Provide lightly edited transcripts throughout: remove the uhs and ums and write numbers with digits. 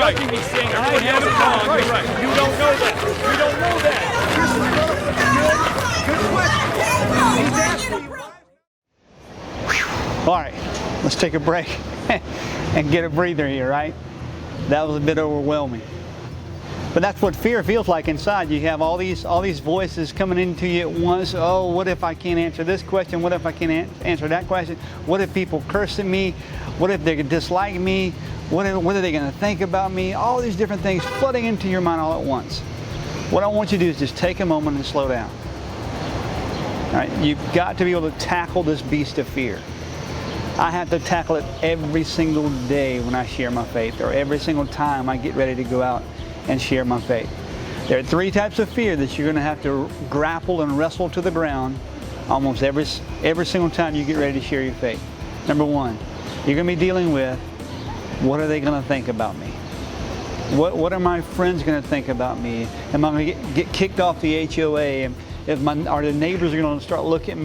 right. He's saying I have it wrong. Right. You're right. You don't know that. You don't know that. Good question. All right, let's take a break and get a breather here, right? That was a bit overwhelming. But that's what fear feels like inside. You have all these voices coming into you at once. Oh, what if I can't answer this question? What if I can't answer that question? What if people curse at me? What if they dislike me? What are they going to think about me? All these different things flooding into your mind all at once. What I want you to do is just take a moment and slow down. All right, you've got to be able to tackle this beast of fear. I have to tackle it every single day when I share my faith, or every single time I get ready to go out and share my faith. There are 3 types of fear that you're going to have to grapple and wrestle to the ground almost every single time you get ready to share your faith. Number 1, you're going to be dealing with, what are they going to think about me? What are my friends going to think about me? Am I going to get kicked off the HOA? Are the neighbors going to start looking at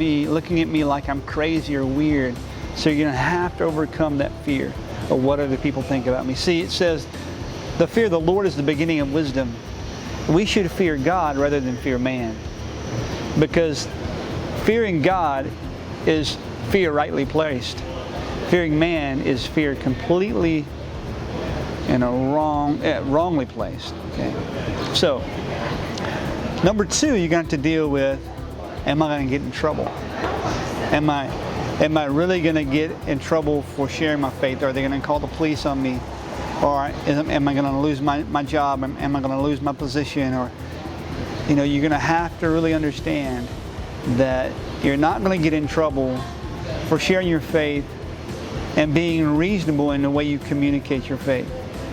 me like I'm crazy or weird? So you're going to have to overcome that fear of what other people think about me. See, it says, the fear of the Lord is the beginning of wisdom. We should fear God rather than fear man. Because fearing God is fear rightly placed. Fearing man is fear completely wrongly placed. Okay? So, number 2, you're going to have to deal with, am I going to get in trouble? Am I really going to get in trouble for sharing my faith? Are they going to call the police on me? Or am I going to lose my job? Am I going to lose my position? Or, you're going to have to really understand that you're not going to get in trouble for sharing your faith and being reasonable in the way you communicate your faith.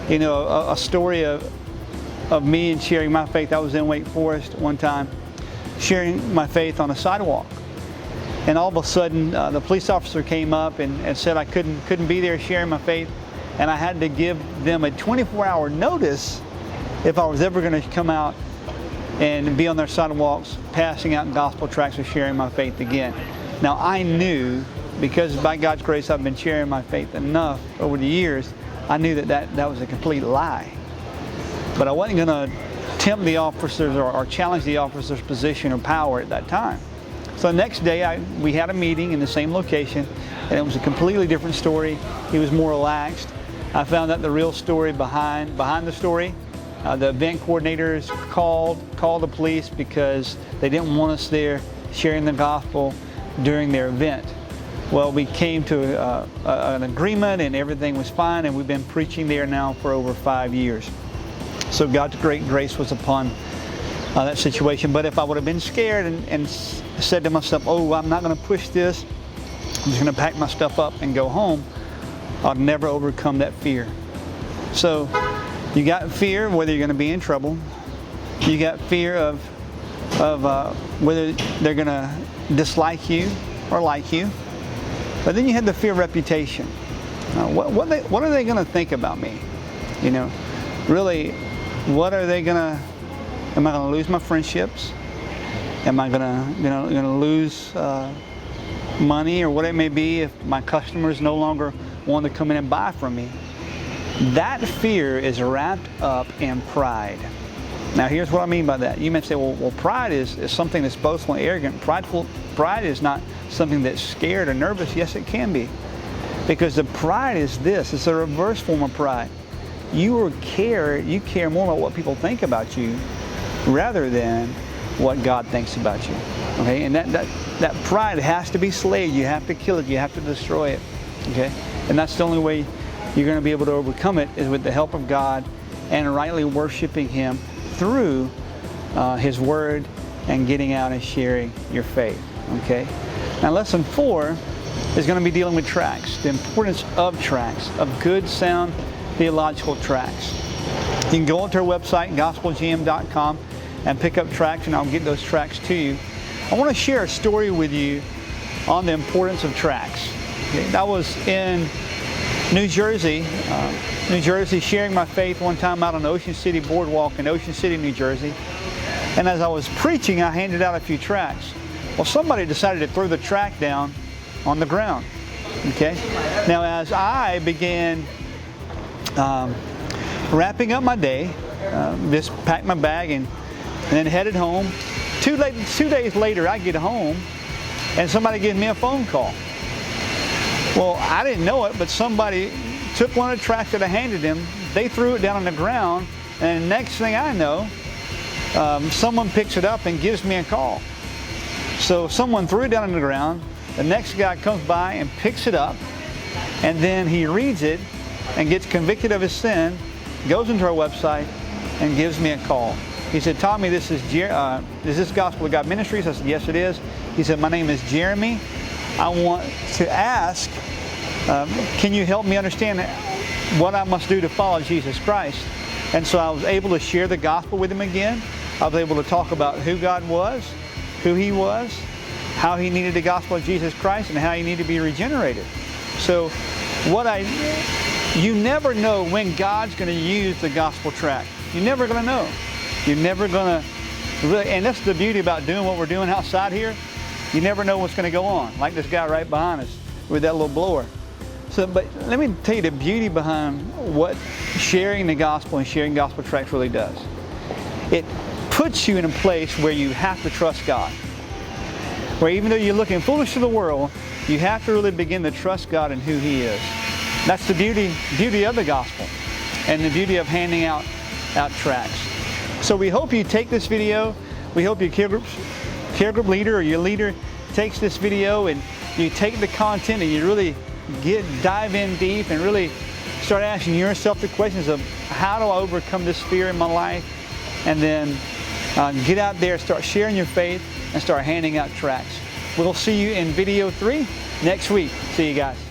A story of me and sharing my faith. I was in Wake Forest one time, sharing my faith on a sidewalk. And all of a sudden, the police officer came up and said I couldn't be there sharing my faith. And I had to give them a 24-hour notice if I was ever going to come out and be on their sidewalks passing out gospel tracts or sharing my faith again. Now I knew, because by God's grace I've been sharing my faith enough over the years, I knew that was a complete lie. But I wasn't going to tempt the officers or challenge the officers' position or power at that time. So the next day we had a meeting in the same location, and it was a completely different story. He was more relaxed. I found out the real story behind the story. The event coordinators called the police because they didn't want us there sharing the gospel during their event. Well, we came to an agreement and everything was fine, and we've been preaching there now for over 5 years. So God's great grace was upon that situation. But if I would have been scared and said to myself, oh, I'm not going to push this, I'm just going to pack my stuff up and go home, I'd never overcome that fear. So you got fear whether you're going to be in trouble. You got fear of whether they're going to dislike you or like you. But then you had the fear of reputation. What are they going to think about me? Really, what are they going to? Am I going to lose my friendships? Am I going to lose money or what it may be if my customers no longer want to come in and buy from me? That fear is wrapped up in pride. Now here's what I mean by that. You may say, well pride is something that's boastful and arrogant. Pride is not something that's scared or nervous. Yes, it can be. Because the pride is this. It's a reverse form of pride. You care more about what people think about you rather than what God thinks about you. Okay? And that pride has to be slayed. You have to kill it. You have to destroy it. Okay? And that's the only way you're going to be able to overcome it, is with the help of God and rightly worshiping Him through His Word and getting out and sharing your faith. Okay? Now lesson 4 is going to be dealing with tracts, the importance of tracts, of good, sound, theological tracts. You can go onto our website, gospeljam.com, and pick up tracts, and I'll get those tracts to you. I want to share a story with you on the importance of tracts. Okay? I was in New Jersey, sharing my faith one time out on Ocean City Boardwalk in Ocean City, New Jersey. And as I was preaching, I handed out a few tracts. Well, somebody decided to throw the tract down on the ground. Okay? Now, as I began wrapping up my day, just packed my bag and then headed home. 2 days later, I get home and somebody gives me a phone call. Well, I didn't know it, but somebody took one of the tracts that I handed them, they threw it down on the ground, and the next thing I know, someone picks it up and gives me a call. So someone threw it down on the ground, the next guy comes by and picks it up, and then he reads it and gets convicted of his sin, goes into our website, and gives me a call. He said, Tommy, is this Gospel of God Ministries? I said, yes, it is. He said, my name is Jeremy. I want to ask, can you help me understand what I must do to follow Jesus Christ? And so I was able to share the gospel with him again. I was able to talk about who God was, who he was, how he needed the gospel of Jesus Christ, and how he needed to be regenerated. So you never know when God's going to use the gospel tract. You're never going to know. You're never going to really, and that's the beauty about doing what we're doing outside here. You never know what's going to go on, like this guy right behind us with that little blower. So, but let me tell you the beauty behind what sharing the gospel and sharing gospel tracts really does. It puts you in a place where you have to trust God. Where even though you're looking foolish to the world, you have to really begin to trust God and who he is. That's the beauty of the gospel and the beauty of handing out tracts. So we hope you take this video. We hope your care group leader or your leader takes this video and you take the content and you really dive in deep and really start asking yourself the questions of how do I overcome this fear in my life, and then get out there, start sharing your faith, and start handing out tracts. We'll see you in video 3 next week. See you guys.